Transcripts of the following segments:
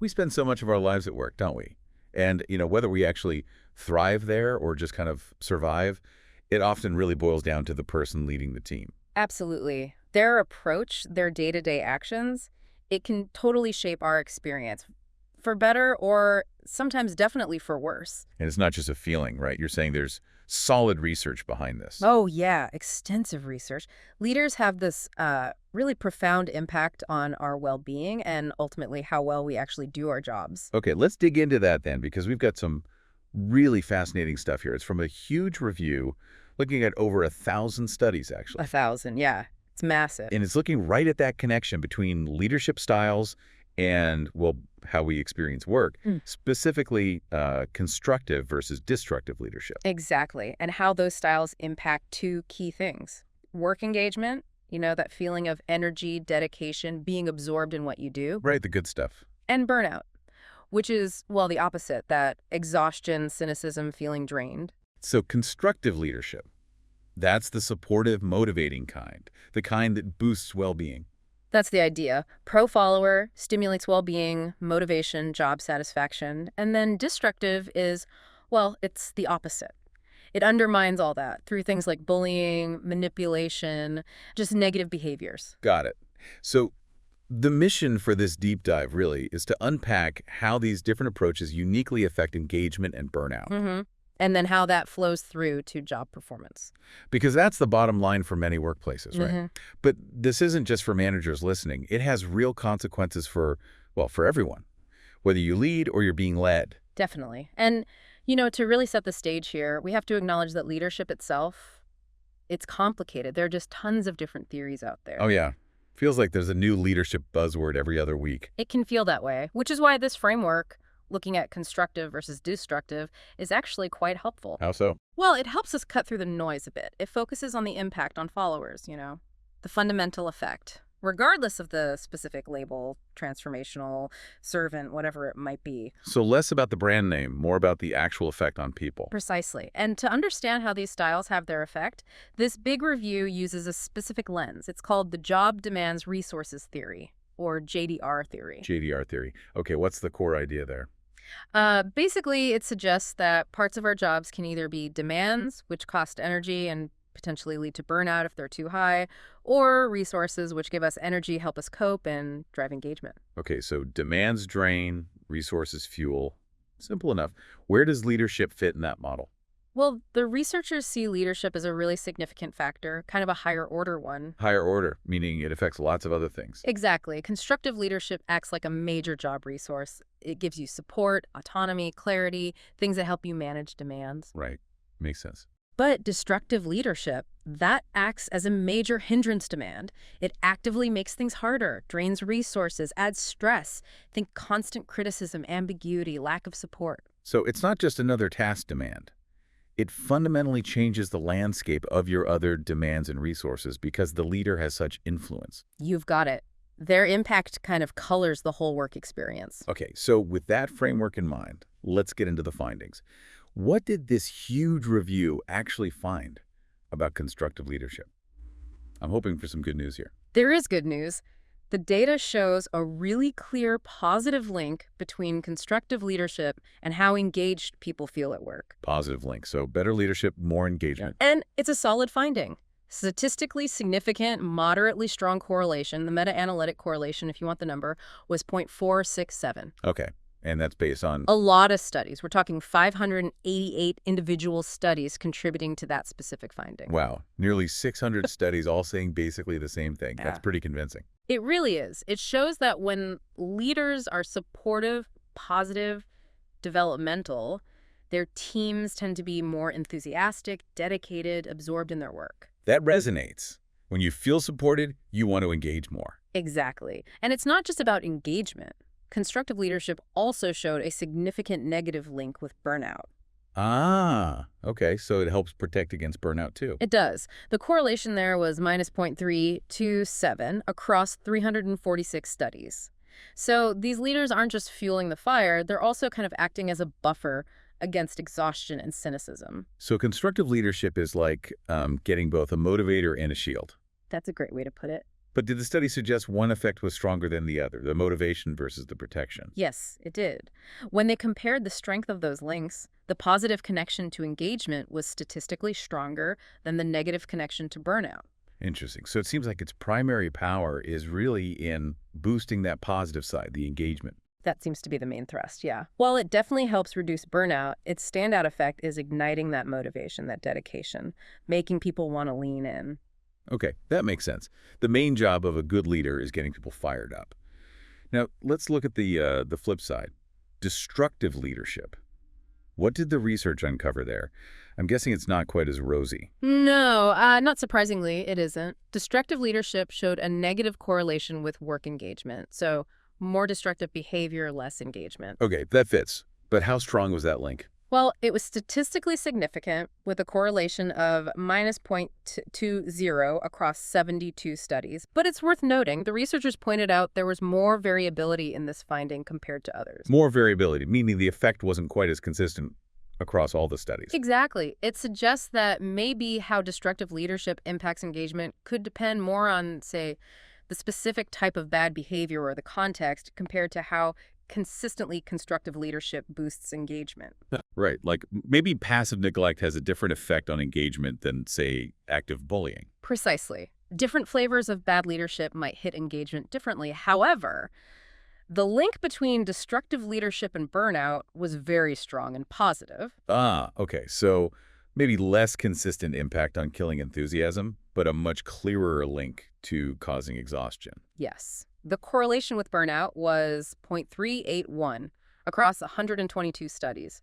We spend so much of our lives at work, don't we? And, whether we actually thrive there or just kind of survive, it often really boils down to the person leading the team. Absolutely. Their approach, their day-to-day actions, it can totally shape our experience, for better or sometimes definitely for worse. And it's not just a feeling, right? You're saying there's solid research behind this. Oh, yeah, extensive research. Leaders have this really profound impact on our well-being and ultimately how well we actually do our jobs. Okay, let's dig into that then, because we've got some really fascinating stuff here. It's from a huge review looking at over 1,000 studies, actually. 1,000, yeah. It's massive. And it's looking right at that connection between leadership styles and, well, how we experience work, specifically constructive versus destructive leadership. Exactly. And how those styles impact two key things. Work engagement, that feeling of energy, dedication, being absorbed in what you do. Right, the good stuff. And burnout, which is, well, the opposite, that exhaustion, cynicism, feeling drained. So constructive leadership, that's the supportive, motivating kind, the kind that boosts well-being. That's the idea. Pro-follower stimulates well-being, motivation, job satisfaction. And then destructive is, well, it's the opposite. It undermines all that through things like bullying, manipulation, just negative behaviors. Got it. So the mission for this deep dive really is to unpack how these different approaches uniquely affect engagement and burnout. And then how that flows through to job performance. Because that's the bottom line for many workplaces, right? But this isn't just for managers listening. It has real consequences for everyone, whether you lead or you're being led. Definitely. And, to really set the stage here, we have to acknowledge that leadership itself, it's complicated. There are just tons of different theories out there. Oh, yeah. Feels like there's a new leadership buzzword every other week. It can feel that way, which is why this framework, looking at constructive versus destructive, is actually quite helpful. How so? Well, it helps us cut through the noise a bit. It focuses on the impact on followers, the fundamental effect, regardless of the specific label, transformational, servant, whatever it might be. So less about the brand name, more about the actual effect on people. Precisely. And to understand how these styles have their effect, this big review uses a specific lens. It's called the Job Demands Resources Theory, or JDR theory. JDR theory. Okay, what's the core idea there? Basically, it suggests that parts of our jobs can either be demands, which cost energy and potentially lead to burnout if they're too high, or resources, which give us energy, help us cope, and drive engagement. Okay, so demands drain, resources fuel. Simple enough. Where does leadership fit in that model? Well, the researchers see leadership as a really significant factor, kind of a higher order one. Higher order, meaning it affects lots of other things. Exactly. Constructive leadership acts like a major job resource. It gives you support, autonomy, clarity, things that help you manage demands. Right. Makes sense. But destructive leadership, that acts as a major hindrance demand. It actively makes things harder, drains resources, adds stress. Think constant criticism, ambiguity, lack of support. So it's not just another task demand. It fundamentally changes the landscape of your other demands and resources because the leader has such influence. You've got it. Their impact kind of colors the whole work experience. Okay, so with that framework in mind, let's get into the findings. What did this huge review actually find about constructive leadership? I'm hoping for some good news here. There is good news. The data shows a really clear positive link between constructive leadership and how engaged people feel at work. Positive link. So better leadership, more engagement. And it's a solid finding. Statistically significant, moderately strong correlation, the meta-analytic correlation, if you want the number, was 0.467. Okay. And that's based on? A lot of studies. We're talking 588 individual studies contributing to that specific finding. Wow. Nearly 600 studies all saying basically the same thing. Yeah. That's pretty convincing. It really is. It shows that when leaders are supportive, positive, developmental, their teams tend to be more enthusiastic, dedicated, absorbed in their work. That resonates. When you feel supported, you want to engage more. Exactly. And it's not just about engagement. Constructive leadership also showed a significant negative link with burnout. Ah, okay. So it helps protect against burnout too. It does. The correlation there was minus 0.327 across 346 studies. So these leaders aren't just fueling the fire, they're also kind of acting as a buffer against exhaustion and cynicism. So constructive leadership is like getting both a motivator and a shield. That's a great way to put it. But did the study suggest one effect was stronger than the other, the motivation versus the protection? Yes, it did. When they compared the strength of those links, the positive connection to engagement was statistically stronger than the negative connection to burnout. Interesting. So it seems like its primary power is really in boosting that positive side, the engagement. That seems to be the main thrust, yeah. While it definitely helps reduce burnout, its standout effect is igniting that motivation, that dedication, making people want to lean in. Okay, that makes sense. The main job of a good leader is getting people fired up. Now, let's look at the flip side. Destructive leadership. What did the research uncover there? I'm guessing it's not quite as rosy. No, not surprisingly, it isn't. Destructive leadership showed a negative correlation with work engagement. So more destructive behavior, less engagement. Okay, that fits. But how strong was that link? Well, it was statistically significant with a correlation of -0.20 across 72 studies. But it's worth noting, the researchers pointed out there was more variability in this finding compared to others. More variability, meaning the effect wasn't quite as consistent across all the studies. Exactly. It suggests that maybe how destructive leadership impacts engagement could depend more on, say, the specific type of bad behavior or the context compared to how consistently constructive leadership boosts engagement. Right, like maybe passive neglect has a different effect on engagement than, say, active bullying. Precisely. Different flavors of bad leadership might hit engagement differently. However, the link between destructive leadership and burnout was very strong and positive. Ah, okay, so maybe less consistent impact on killing enthusiasm, but a much clearer link to causing exhaustion. Yes. The correlation with burnout was 0.381 across 122 studies.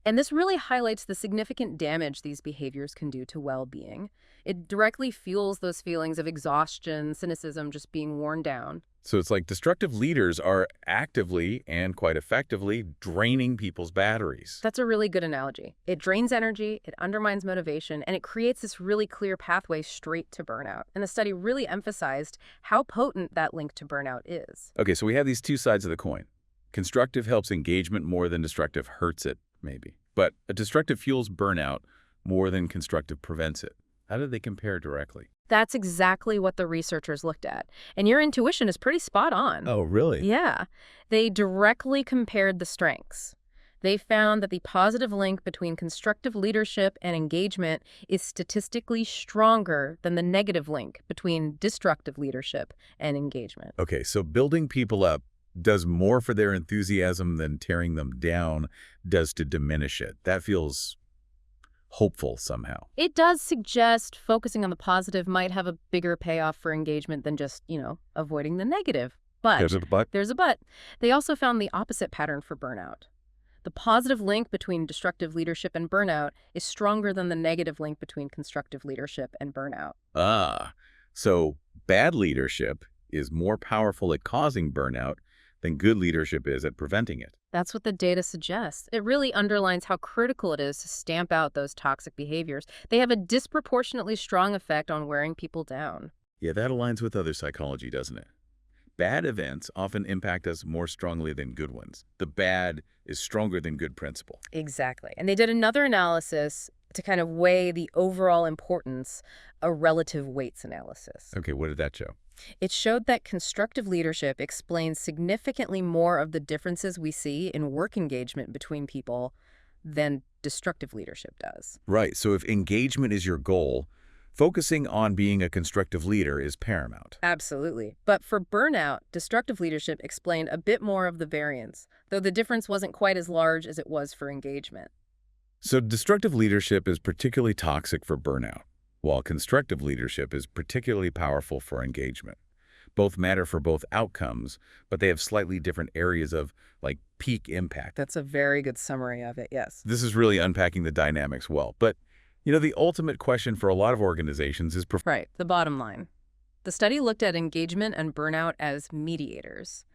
And this really highlights the significant damage these behaviors can do to well-being. It directly fuels those feelings of exhaustion, cynicism, just being worn down. So it's like destructive leaders are actively and quite effectively draining people's batteries. That's a really good analogy. It drains energy, it undermines motivation, and it creates this really clear pathway straight to burnout. And the study really emphasized how potent that link to burnout is. Okay, so we have these two sides of the coin. Constructive helps engagement more than destructive hurts it, maybe. But a destructive fuels burnout more than constructive prevents it. How do they compare directly? That's exactly what the researchers looked at. And your intuition is pretty spot on. Oh, really? Yeah. They directly compared the strengths. They found that the positive link between constructive leadership and engagement is statistically stronger than the negative link between destructive leadership and engagement. Okay, so building people up does more for their enthusiasm than tearing them down does to diminish it. That feels hopeful somehow. It does suggest focusing on the positive might have a bigger payoff for engagement than just, avoiding the negative. But There's a but? there's a but. They also found the opposite pattern for burnout. The positive link between destructive leadership and burnout is stronger than the negative link between constructive leadership and burnout. Ah, so bad leadership is more powerful at causing burnout than good leadership is at preventing it. That's what the data suggests. It really underlines how critical it is to stamp out those toxic behaviors. They have a disproportionately strong effect on wearing people down. Yeah, that aligns with other psychology, doesn't it? Bad events often impact us more strongly than good ones. The bad is stronger than good principle. Exactly. And they did another analysis to kind of weigh the overall importance, a relative weights analysis. Okay, what did that show? It showed that constructive leadership explains significantly more of the differences we see in work engagement between people than destructive leadership does. Right, so if engagement is your goal, focusing on being a constructive leader is paramount. Absolutely. But for burnout, destructive leadership explained a bit more of the variance, though the difference wasn't quite as large as it was for engagement. So destructive leadership is particularly toxic for burnout, while constructive leadership is particularly powerful for engagement. Both matter for both outcomes, but they have slightly different areas of, like, peak impact. That's a very good summary of it, yes. This is really unpacking the dynamics well. But, the ultimate question for a lot of organizations is Right, the bottom line. The study looked at engagement and burnout as mediators.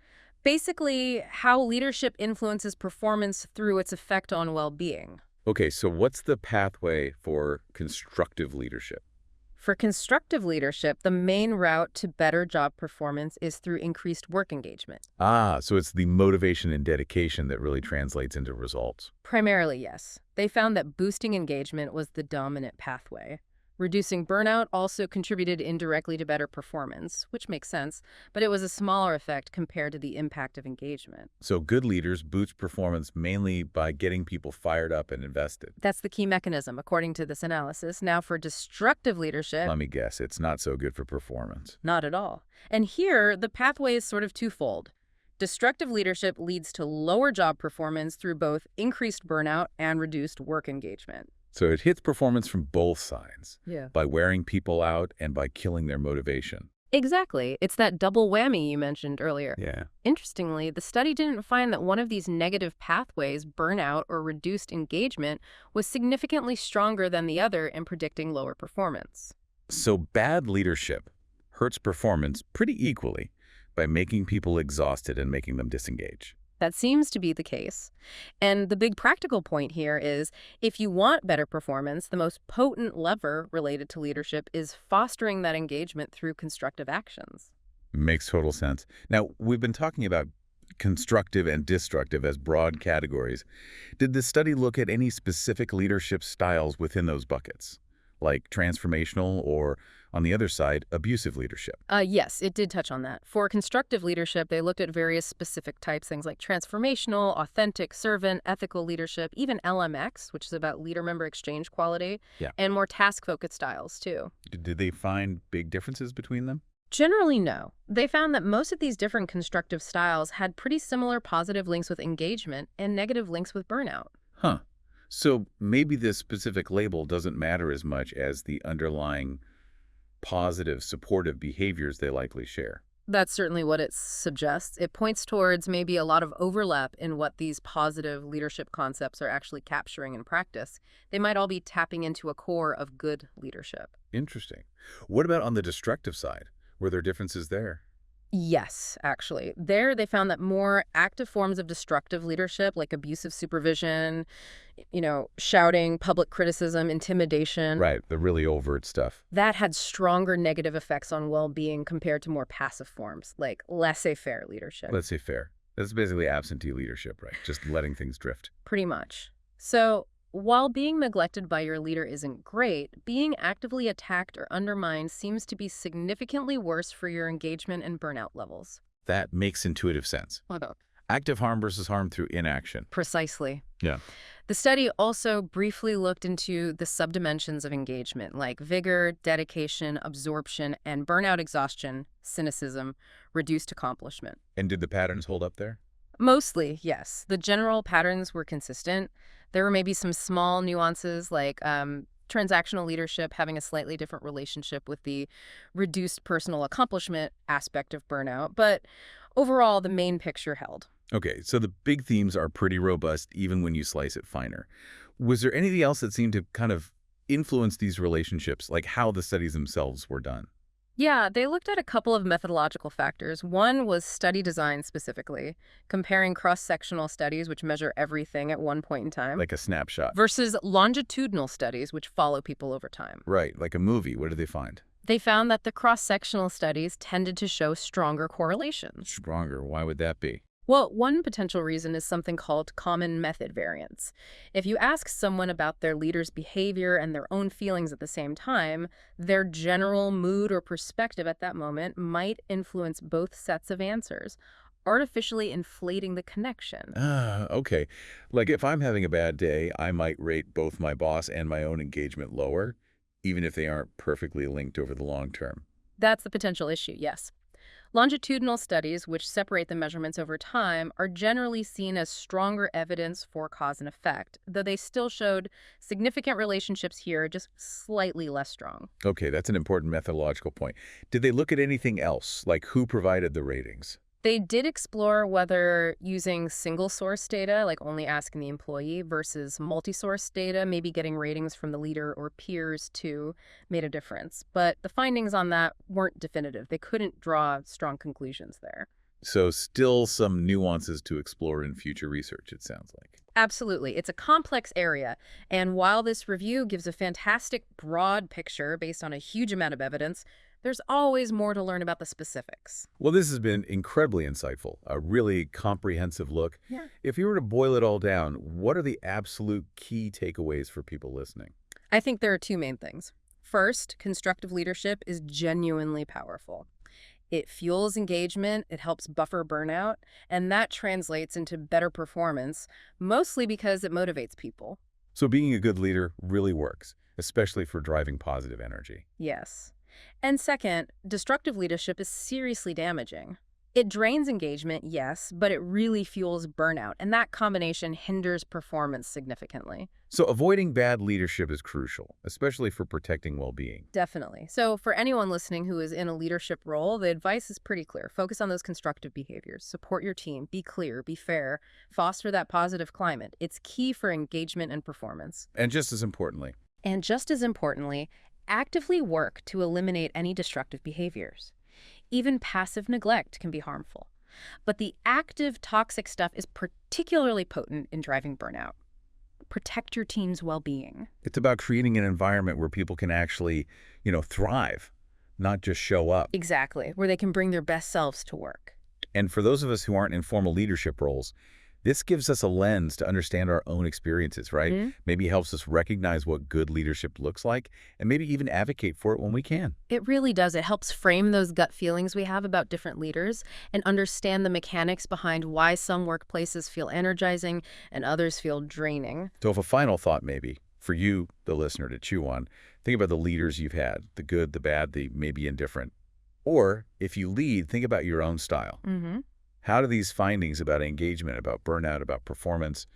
Basically, how leadership influences performance through its effect on well-being. Okay, so what's the pathway for constructive leadership? For constructive leadership, the main route to better job performance is through increased work engagement. Ah, so it's the motivation and dedication that really translates into results. Primarily, yes. They found that boosting engagement was the dominant pathway. Reducing burnout also contributed indirectly to better performance, which makes sense, but it was a smaller effect compared to the impact of engagement. So good leaders boost performance mainly by getting people fired up and invested. That's the key mechanism, according to this analysis. Now, for destructive leadership, Let me guess, it's not so good for performance. not at all. And here, the pathway is sort of twofold. Destructive leadership leads to lower job performance through both increased burnout and reduced work engagement. So it hits performance from both sides, Yeah. by wearing people out and by killing their motivation. Exactly. It's that double whammy you mentioned earlier. Yeah. Interestingly, the study didn't find that one of these negative pathways, burnout or reduced engagement, was significantly stronger than the other in predicting lower performance. So bad leadership hurts performance pretty equally by making people exhausted and making them disengage. That seems to be the case. And the big practical point here is, if you want better performance, the most potent lever related to leadership is fostering that engagement through constructive actions. Makes total sense. Now, we've been talking about constructive and destructive as broad categories. Did the study look at any specific leadership styles within those buckets, like transformational or, on the other side, abusive leadership? Yes, it did touch on that. For constructive leadership, they looked at various specific types, things like transformational, authentic, servant, ethical leadership, even LMX, which is about leader-member exchange quality, Yeah. and more task-focused styles, too. Did they find big differences between them? Generally, no. They found that most of these different constructive styles had pretty similar positive links with engagement and negative links with burnout. Huh. So maybe this specific label doesn't matter as much as the underlying positive, supportive behaviors they likely share. That's certainly what it suggests. It points towards maybe a lot of overlap in what these positive leadership concepts are actually capturing in practice. They might all be tapping into a core of good leadership. Interesting. What about on the destructive side? Were there differences there? Yes, actually. There, they found that more active forms of destructive leadership, like abusive supervision, shouting, public criticism, intimidation, Right, the really overt stuff. that had stronger negative effects on well-being compared to more passive forms, like laissez-faire leadership. Let's say fair. That's basically absentee leadership, right? Just letting things drift. Pretty much. So, while being neglected by your leader isn't great, being actively attacked or undermined seems to be significantly worse for your engagement and burnout levels. That makes intuitive sense. What about? Active harm versus harm through inaction. Precisely. Yeah. The study also briefly looked into the subdimensions of engagement, like vigor, dedication, absorption, and burnout exhaustion, cynicism, reduced accomplishment. And did the patterns hold up there? Mostly, yes. The general patterns were consistent. There were maybe some small nuances, like transactional leadership having a slightly different relationship with the reduced personal accomplishment aspect of burnout, but overall, the main picture held. Okay, so the big themes are pretty robust even when you slice it finer. Was there anything else that seemed to kind of influence these relationships, like how the studies themselves were done? Yeah, they looked at a couple of methodological factors. One was study design specifically, comparing cross-sectional studies, which measure everything at one point in time, Like a snapshot. versus longitudinal studies, which follow people over time. Right, like a movie. What did they find? They found that the cross-sectional studies tended to show stronger correlations. Stronger. Why would that be? Well, one potential reason is something called common method variance. If you ask someone about their leader's behavior and their own feelings at the same time, their general mood or perspective at that moment might influence both sets of answers, artificially inflating the connection. Okay. Like if I'm having a bad day, I might rate both my boss and my own engagement lower, even if they aren't perfectly linked over the long term. That's the potential issue, yes. Longitudinal studies, which separate the measurements over time, are generally seen as stronger evidence for cause and effect, though they still showed significant relationships here, just slightly less strong. Okay, that's an important methodological point. Did they look at anything else, like who provided the ratings? They did explore whether using single-source data, like only asking the employee, versus multi-source data, maybe getting ratings from the leader or peers too, made a difference. But the findings on that weren't definitive. They couldn't draw strong conclusions there. So still some nuances to explore in future research, it sounds like. Absolutely. It's a complex area. And while this review gives a fantastic broad picture based on a huge amount of evidence, there's always more to learn about the specifics. Well, this has been incredibly insightful, a really comprehensive look. Yeah. If you were to boil it all down, what are the absolute key takeaways for people listening? I think there are two main things. First, constructive leadership is genuinely powerful. It fuels engagement, it helps buffer burnout, and that translates into better performance, mostly because it motivates people. So being a good leader really works, especially for driving positive energy. Yes. And second, destructive leadership is seriously damaging. It drains engagement, yes, but it really fuels burnout, and that combination hinders performance significantly. So avoiding bad leadership is crucial, especially for protecting well-being. Definitely. So for anyone listening who is in a leadership role, the advice is pretty clear. Focus on those constructive behaviors. Support your team. Be clear. Be fair. Foster that positive climate. It's key for engagement and performance. And just as importantly, Actively work to eliminate any destructive behaviors. Even passive neglect can be harmful. But the active toxic stuff is particularly potent in driving burnout. Protect your team's well-being. it's about creating an environment where people can actually, thrive, not just show up. Exactly, where they can bring their best selves to work. And for those of us who aren't in formal leadership roles, this gives us a lens to understand our own experiences, right? Maybe helps us recognize what good leadership looks like and maybe even advocate for it when we can. It really does. It helps frame those gut feelings we have about different leaders and understand the mechanics behind why some workplaces feel energizing and others feel draining. So if a final thought maybe for you, the listener, to chew on, think about the leaders you've had, the good, the bad, the maybe indifferent. Or if you lead, think about your own style. How do these findings about engagement, about burnout, about performance,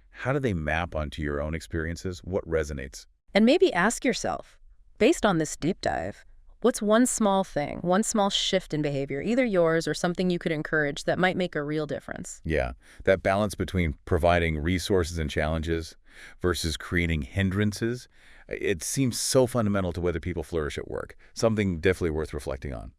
how do they map onto your own experiences? What resonates? And maybe ask yourself, based on this deep dive, what's one small thing, one small shift in behavior, either yours or something you could encourage that might make a real difference? Yeah, that balance between providing resources and challenges versus creating hindrances, it seems so fundamental to whether people flourish at work. Something definitely worth reflecting on.